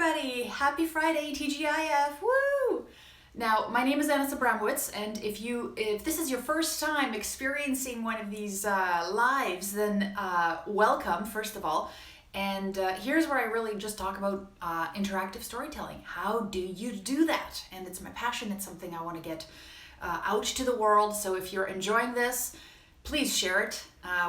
everybody! Happy Friday, TGIF! Woo! Now, my name is Anna Abramowitz, and if this is your first time experiencing one of these lives, then welcome, first of all. And here's where I really just talk about interactive storytelling. How do you do that? And it's my passion. It's something I want to get out to the world. So if you're enjoying this, please share it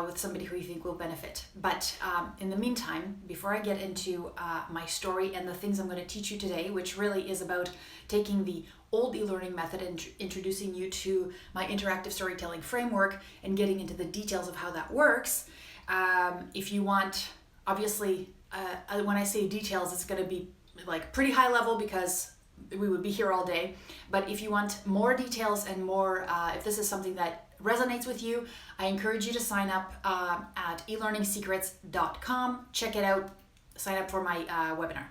with somebody who you think will benefit. But in the meantime, before I get into my story and the things I'm going to teach you today, which really is about taking the old e-learning method and introducing you to my interactive storytelling framework and getting into the details of how that works, if you want, obviously, when I say details, it's going to be like pretty high level because we would be here all day. But if you want more details and more, if this is something that resonates with you, I encourage you to sign up at elearningsecrets.com. Check it out. Sign up for my webinar.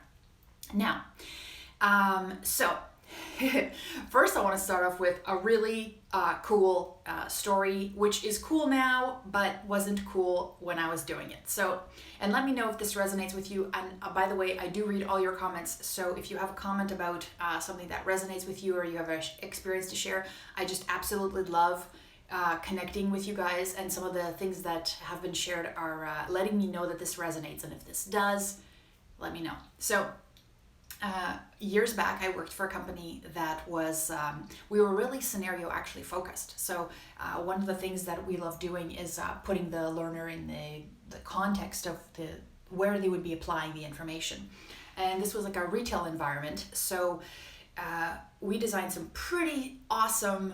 Now, so first I want to start off with a really cool story, which is cool now, but wasn't cool when I was doing it. So, and let me know if this resonates with you. And by the way, I do read all your comments. So if you have a comment about something that resonates with you or you have an experience to share, I just absolutely love connecting with you guys, and some of the things that have been shared are letting me know that this resonates, and if this does, let me know. So years back, I worked for a company that was, we were really scenario actually focused. So one of the things that we love doing is putting the learner in the context of where they would be applying the information. And this was like a retail environment. So we designed some pretty awesome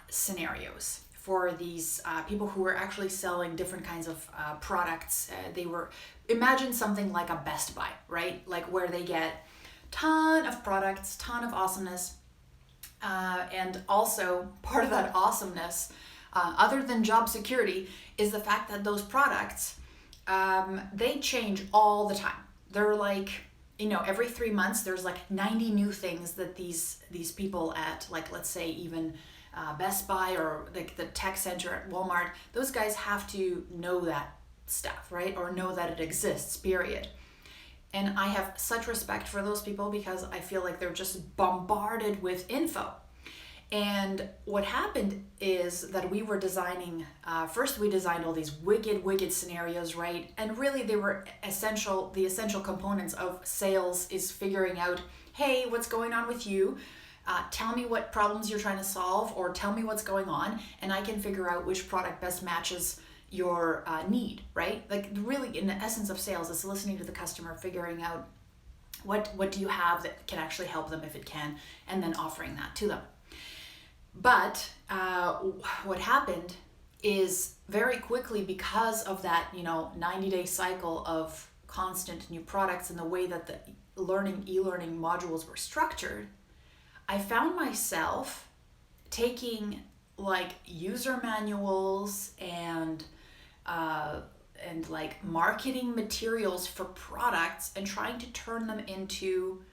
scenarios for these people who were actually selling different kinds of products. Imagine something like a Best Buy, right? Like where they get ton of products, ton of awesomeness. And also part of that awesomeness, other than job security, is the fact that those products, they change all the time. They're like, every 3 months, there's like 90 new things that these people at, like, let's say even Best Buy or like the tech center at Walmart, those guys have to know that stuff, right? Or know that it exists, period. And I have such respect for those people because I feel like they're just bombarded with info. And what happened is that we were designing, first we designed all these wicked scenarios, right? And really they were the essential components of sales is figuring out, hey, what's going on with you? Tell me what problems you're trying to solve, or tell me what's going on, and I can figure out which product best matches your need, right? Like really in the essence of sales is listening to the customer, figuring out what do you have that can actually help them if it can, and then offering that to them. But what happened is very quickly, because of that 90-day cycle of constant new products and the way that the e-learning modules were structured, I found myself taking like user manuals and like marketing materials for products and trying to turn them into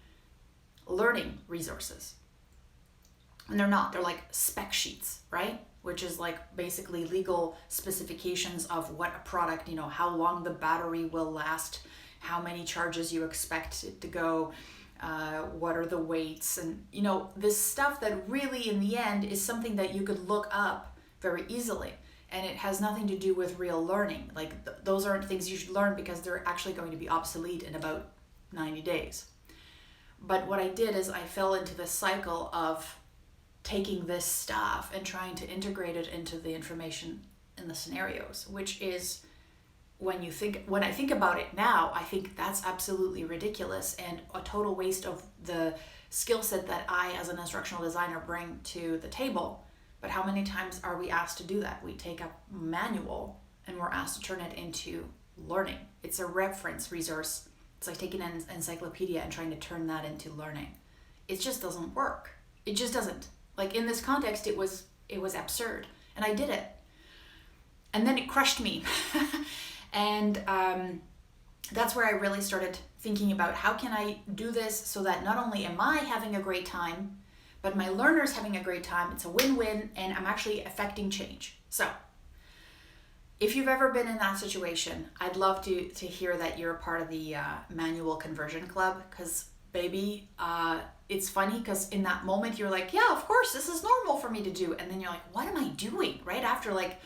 learning resources. And they're not, they're like spec sheets, right? Which is like basically legal specifications of what a product, how long the battery will last, how many charges you expect it to go, what are the weights, and this stuff that really in the end is something that you could look up very easily, and it has nothing to do with real learning. Like those aren't things you should learn because they're actually going to be obsolete in about 90 days. But what I did is I fell into this cycle of taking this stuff and trying to integrate it into the information in the scenarios, which is, when I think about it now, I think that's absolutely ridiculous and a total waste of the skill set that I, as an instructional designer, bring to the table. But how many times are we asked to do that? We take a manual and we're asked to turn it into learning. It's a reference resource. It's like taking an encyclopedia and trying to turn that into learning. It just doesn't work. It just doesn't. Like in this context, it was absurd, and I did it. And then it crushed me. And that's where I really started thinking about how can I do this so that not only am I having a great time, but my learner's having a great time. It's a win-win, and I'm actually affecting change. So if you've ever been in that situation, I'd love to hear that you're a part of the manual conversion club, because baby, it's funny because in that moment you're like, yeah, of course, this is normal for me to do. And then you're like, what am I doing? Right after like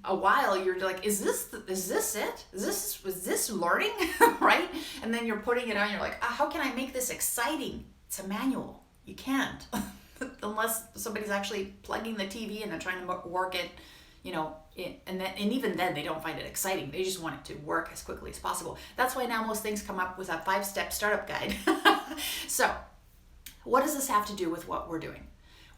a while, you're like, is this it? Was this learning? Right? And then you're putting it on, you're like, how can I make this exciting? It's a manual. You can't. Unless somebody's actually plugging the TV in and trying to work it, and even then they don't find it exciting. They just want it to work as quickly as possible. That's why now most things come up with a 5-step startup guide. So, what does this have to do with what we're doing?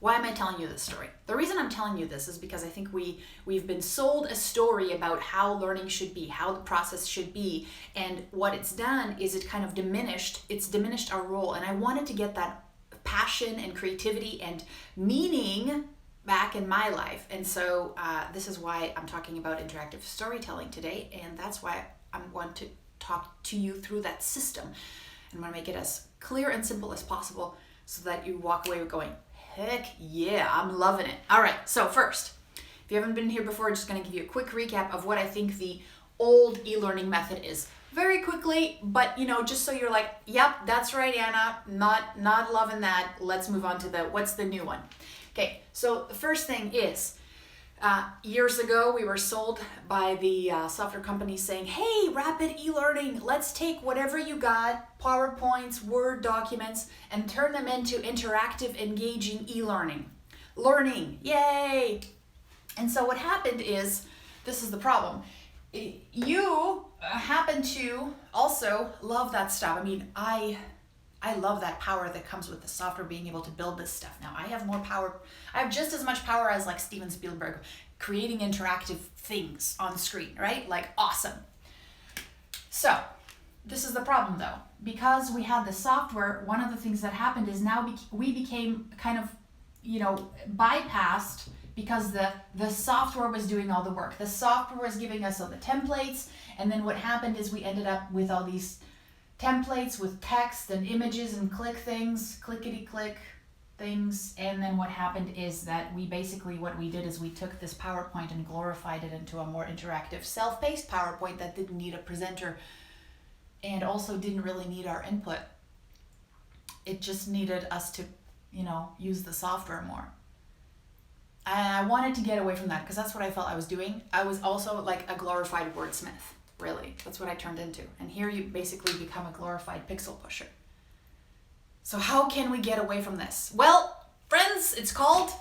Why am I telling you this story? The reason I'm telling you this is because I think we've been sold a story about how learning should be, how the process should be, and what it's done is it kind of diminished our role. And I wanted to get that passion and creativity and meaning back in my life. And so this is why I'm talking about interactive storytelling today, and that's why I want to talk to you through that system. And I want to make it as clear and simple as possible so that you walk away going, heck yeah, I'm loving it. All right, so first, if you haven't been here before, I'm just going to give you a quick recap of what I think the old e-learning method is. Very quickly, but just so you're like, yep, that's right, Anna, not loving that. Let's move on to what's the new one. Okay, so the first thing is, years ago we were sold by the software company saying, hey, rapid e-learning, let's take whatever you got, PowerPoints, Word documents, and turn them into interactive, engaging e-learning. Learning, yay! And so what happened is, this is the problem. You happen to also love that stuff. I mean, I love that power that comes with the software, being able to build this stuff. Now, I have more power. I have just as much power as like Steven Spielberg, creating interactive things on screen, right? Like, awesome. So, this is the problem though. Because we had the software, one of the things that happened is now we became kind of, bypassed, because the software was doing all the work. The software was giving us all the templates, and then what happened is we ended up with all these templates with text and images and clickety-click things, and then what happened is that what we did is we took this PowerPoint and glorified it into a more interactive, self-paced PowerPoint that didn't need a presenter and also didn't really need our input. It just needed us to, use the software more. And I wanted to get away from that because that's what I felt I was doing. I was also like a glorified wordsmith, really. That's what I turned into. And here you basically become a glorified pixel pusher. So how can we get away from this? Well, friends, it's called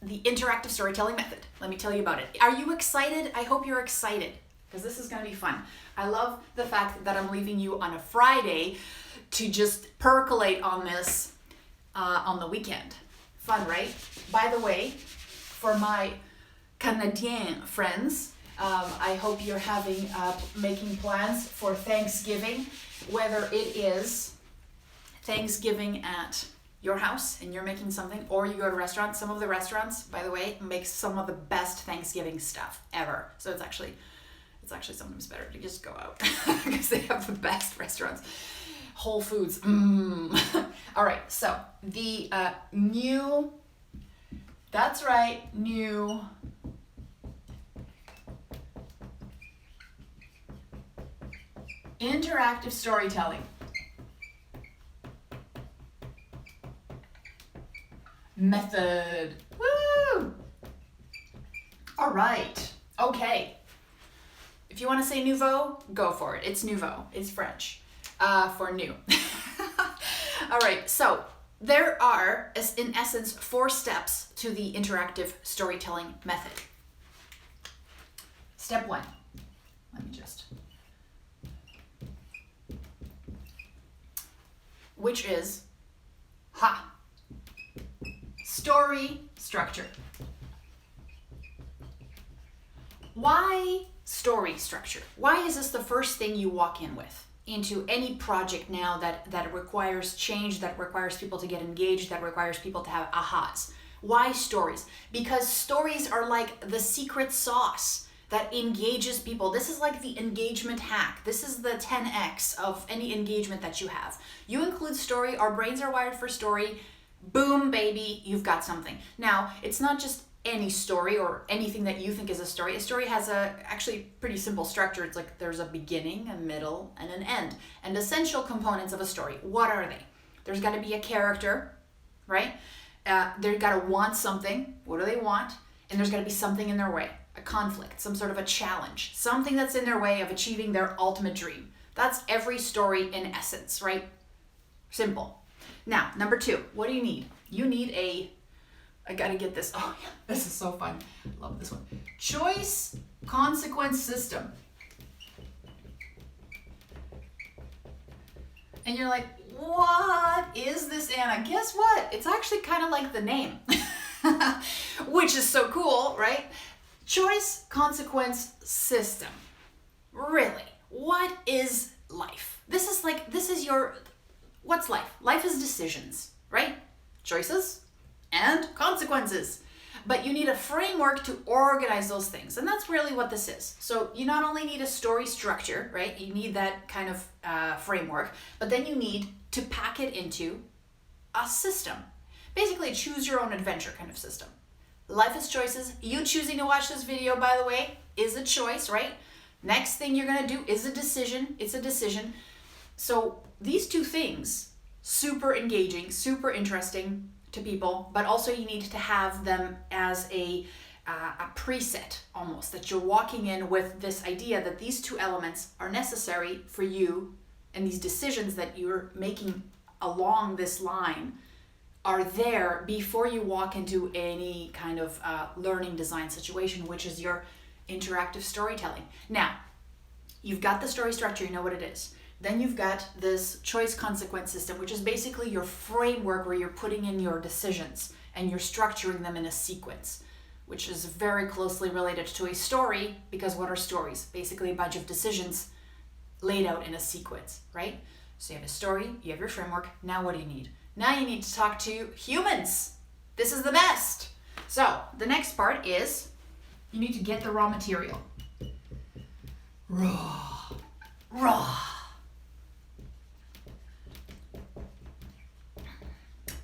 the interactive storytelling method. Let me tell you about it. Are you excited? I hope you're excited because this is going to be fun. I love the fact that I'm leaving you on a Friday to just percolate on this on the weekend. Fun, right? By the way, for my Canadian friends, I hope you're making plans for Thanksgiving, whether it is Thanksgiving at your house and you're making something, or you go to restaurants. Some of the restaurants, by the way, make some of the best Thanksgiving stuff ever. So it's actually sometimes better to just go out because they have the best restaurants. Whole Foods. All right, so the new interactive storytelling method. Woo! All right. Okay. If you want to say nouveau, go for it. It's nouveau. It's French for new. All right. So there are, in essence, 4 steps to the interactive storytelling method. Step 1. Let me just. Which is, story structure. Why story structure? Why is this the first thing you walk in with into any project now that requires change, that requires people to get engaged, that requires people to have ahas? Why stories? Because stories are like the secret sauce that engages people. This is like the engagement hack. This is the 10x of any engagement that you have. You include story, our brains are wired for story, boom, baby, you've got something. Now, it's not just any story or anything that you think is a story has a actually pretty simple structure. It's like there's a beginning, a middle, and an end. And essential components of a story, what are they? There's got to be a character, right? They've got to want something. What do they want? And there's got to be something in their way, a conflict, some sort of a challenge, something that's in their way of achieving their ultimate dream. That's every story in essence, right? Simple. Now, number 2, what do you need? You need I gotta get this. Oh, yeah, this is so fun. Love this one. Choice consequence system. And you're like, what is this, Anna? Guess what? It's actually kind of like the name, which is so cool, right? Choice consequence system. Really, what is life? What's life? Life is decisions, right? Choices and consequences. But you need a framework to organize those things. And that's really what this is. So you not only need a story structure, right? You need that kind of framework, but then you need to pack it into a system. Basically a choose your own adventure kind of system. Life is choices. You choosing to watch this video, by the way, is a choice, right? Next thing you're going to do is a decision. It's a decision. So these two things, super engaging, super interesting to people, but also you need to have them as a preset almost, that you're walking in with this idea that these two elements are necessary for you, and these decisions that you're making along this line are there before you walk into any kind of learning design situation, which is your interactive storytelling. Now, you've got the story structure, you know what it is. Then you've got this choice consequence system, which is basically your framework where you're putting in your decisions and you're structuring them in a sequence, which is very closely related to a story, because what are stories? Basically a bunch of decisions laid out in a sequence, right? So you have a story, you have your framework. Now what do you need? Now you need to talk to humans. This is the best. So the next part is you need to get the raw material. Raw.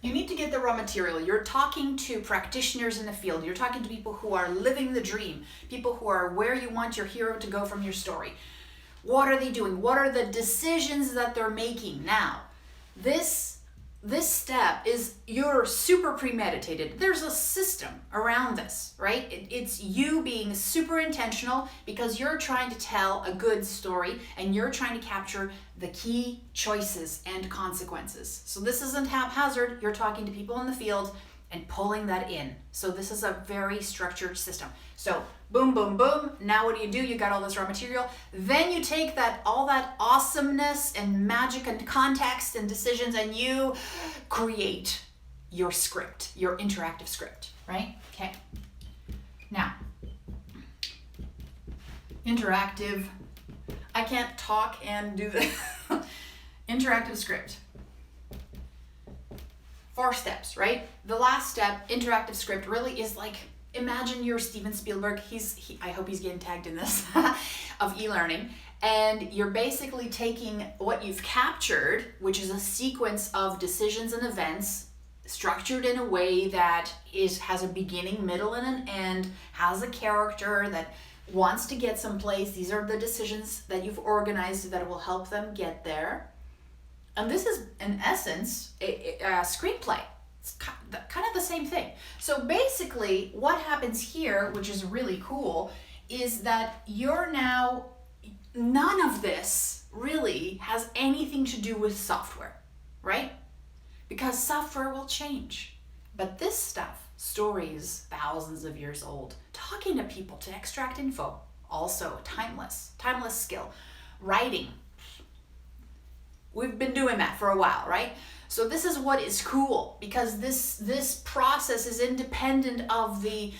You need to get the raw material. You're talking to practitioners in the field. You're talking to people who are living the dream, people who are where you want your hero to go from your story. What are they doing? What are the decisions that they're making? Now, this step is, you're super premeditated. There's a system around this, right? It's you being super intentional because you're trying to tell a good story and you're trying to capture the key choices and consequences. So this isn't haphazard. You're talking to people in the field and pulling that in. So this is a very structured system. So boom, boom, boom. Now what do? You got all this raw material. Then you take all that awesomeness and magic and context and decisions, and you create your script, your interactive script, right? Okay. Now, interactive. I can't talk and do the interactive script. 4 steps, right? The last step, interactive script, really is like, imagine you're Steven Spielberg. I hope he's getting tagged in this, of e-learning. And you're basically taking what you've captured, which is a sequence of decisions and events structured in a way that has a beginning, middle, and an end, has a character that wants to get someplace. These are the decisions that you've organized that will help them get there. And this is, in essence, a screenplay. It's kind of the same thing. So basically, what happens here, which is really cool, is that none of this really has anything to do with software, right? Because software will change. But this stuff, stories thousands of years old, talking to people to extract info, also timeless skill. Writing. We've been doing that for a while, right? So this is what is cool, because this process is independent of the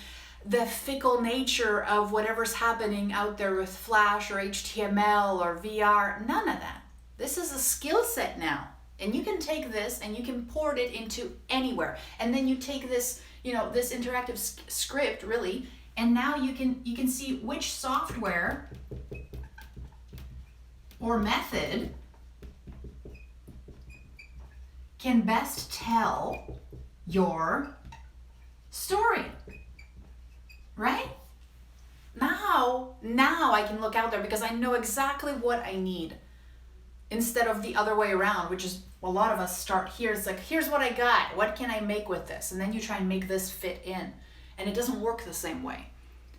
fickle nature of whatever's happening out there with Flash or HTML or VR. None of that. This is a skill set now. And you can take this and you can port it into anywhere. And then you take this, this interactive script, really, and now you can see which software or method can best tell your story. right? Now I can look out there because I know exactly what I need instead of the other way around, which is a lot of us start here. It's like, here's what I got. What can I make with this? And then you try and make this fit in. And it doesn't work the same way.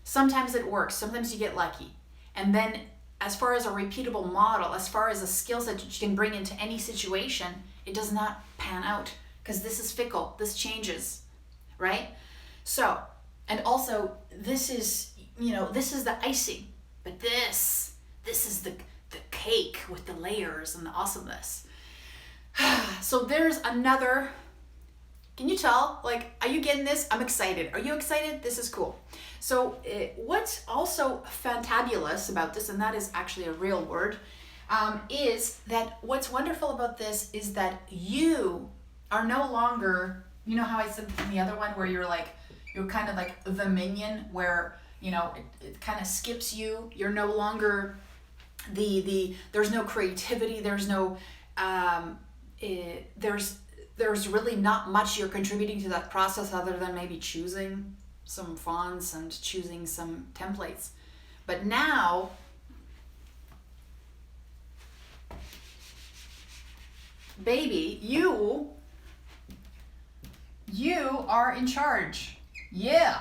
Sometimes it works. Sometimes you get lucky. And then as far as a repeatable model, as far as a skill set that you can bring into any situation, it does not pan out because this is fickle. This changes, right? So, and also this is, this is the icing, but this is the cake with the layers and the awesomeness. So there's another, can you tell? Like, are you getting this? I'm excited. Are you excited? This is cool. So what's also fantabulous about this, and that is actually a real word, is that what's wonderful about this is that you are no longer, you know how I said in the other one where you're kind of like the minion where, it kind of skips you. You're no longer there's no creativity. There's no, there's really not much you're contributing to that process other than maybe choosing some fonts and choosing some templates. But now, baby, you are in charge. Yeah.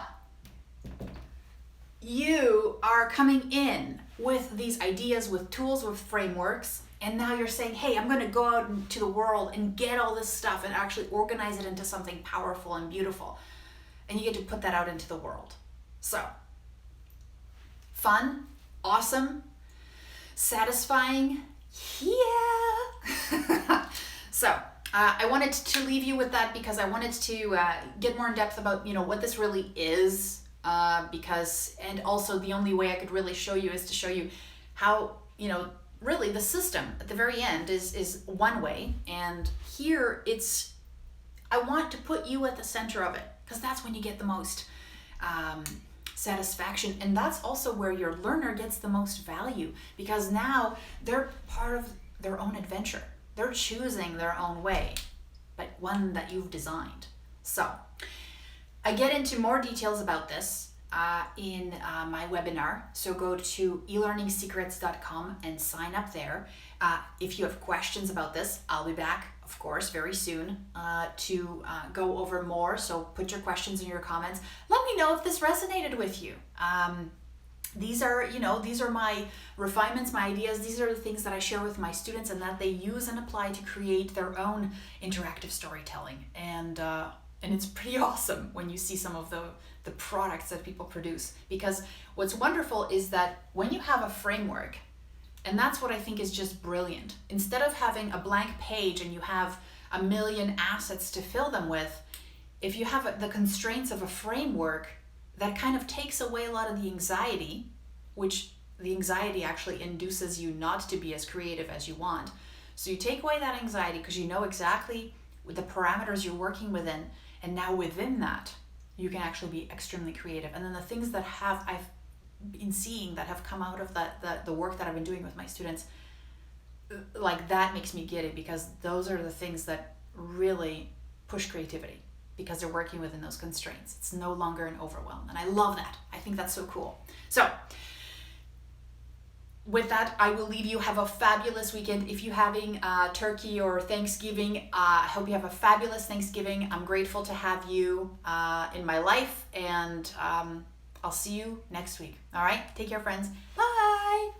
You are coming in with these ideas, with tools, with frameworks, and now you're saying, hey, I'm going to go out into the world and get all this stuff and actually organize it into something powerful and beautiful. And you get to put that out into the world. So, fun, awesome, satisfying, yeah. So, I wanted to leave you with that because I wanted to get more in depth about, what this really is. And also the only way I could really show you is to show you how, really the system at the very end is one way. And here I want to put you at the center of it because that's when you get the most satisfaction. And that's also where your learner gets the most value because now they're part of their own adventure. They're choosing their own way, but one that you've designed. So, I get into more details about this in my webinar, so go to elearningsecrets.com and sign up there. If you have questions about this, I'll be back, of course, very soon to go over more, so put your questions in your comments. Let me know if this resonated with you. These are my refinements, my ideas. These are the things that I share with my students and that they use and apply to create their own interactive storytelling. And it's pretty awesome when you see some of the products that people produce. Because what's wonderful is that when you have a framework, and that's what I think is just brilliant, instead of having a blank page and you have a million assets to fill them with, if you have the constraints of a framework, that kind of takes away a lot of the anxiety, which the anxiety actually induces you not to be as creative as you want. So you take away that anxiety because you know exactly the parameters you're working within. And now within that, you can actually be extremely creative. And then the things that I've been seeing that have come out of the work that I've been doing with my students, like that makes me giddy because those are the things that really push creativity because they're working within those constraints. It's no longer an overwhelm. And I love that. I think that's so cool. So with that, I will leave you. Have a fabulous weekend. If you're having turkey or Thanksgiving, I hope you have a fabulous Thanksgiving. I'm grateful to have you in my life, and I'll see you next week. All right? Take care, friends. Bye.